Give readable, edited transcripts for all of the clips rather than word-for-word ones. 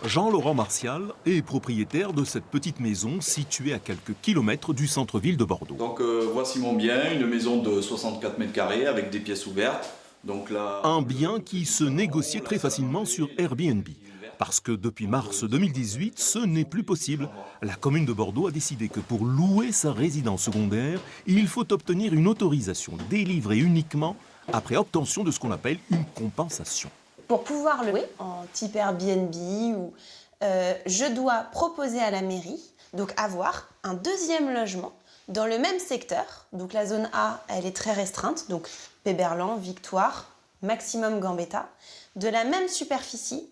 Jean-Laurent Martial est propriétaire de cette petite maison située à quelques kilomètres du centre-ville de Bordeaux. Donc voici mon bien, une maison de 64 mètres carrés avec des pièces ouvertes. Donc là, Un bien qui se négociait très facilement sur Airbnb. Parce que depuis mars 2018, ce n'est plus possible. La commune de Bordeaux a décidé que pour louer sa résidence secondaire, il faut obtenir une autorisation délivrée uniquement après obtention de ce qu'on appelle une compensation. Pour pouvoir louer en type Airbnb, je dois proposer à la mairie, donc avoir un deuxième logement dans le même secteur. Donc la zone A, elle est très restreinte, donc Péberlan, Victoire, maximum Gambetta, de la même superficie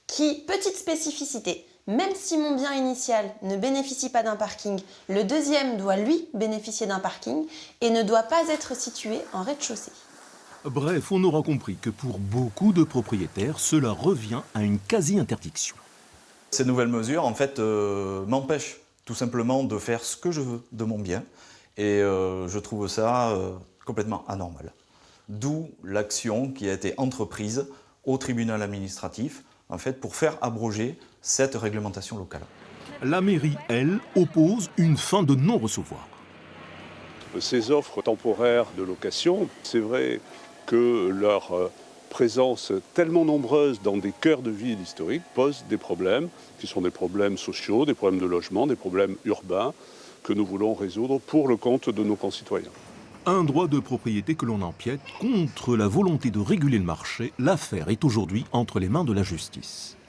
qui, petite spécificité, même si mon bien initial ne bénéficie pas d'un parking, le deuxième doit lui bénéficier d'un parking et ne doit pas être situé en rez-de-chaussée. Bref, on aura compris que pour beaucoup de propriétaires, cela revient à une quasi-interdiction. ces nouvelles mesures en fait m'empêchent tout simplement de faire ce que je veux de mon bien et je trouve ça complètement anormal. D'où l'action qui a été entreprise au tribunal administratif en fait, pour faire abroger cette réglementation locale. La mairie, elle, oppose une fin de non-recevoir. Ces offres temporaires de location, c'est vrai que leur présence tellement nombreuse dans des cœurs de ville historiques pose des problèmes, qui sont des problèmes sociaux, des problèmes de logement, des problèmes urbains, que nous voulons résoudre pour le compte de nos concitoyens. Un droit de propriété que l'on empiète contre la volonté de réguler le marché. L'affaire est aujourd'hui entre les mains de la justice.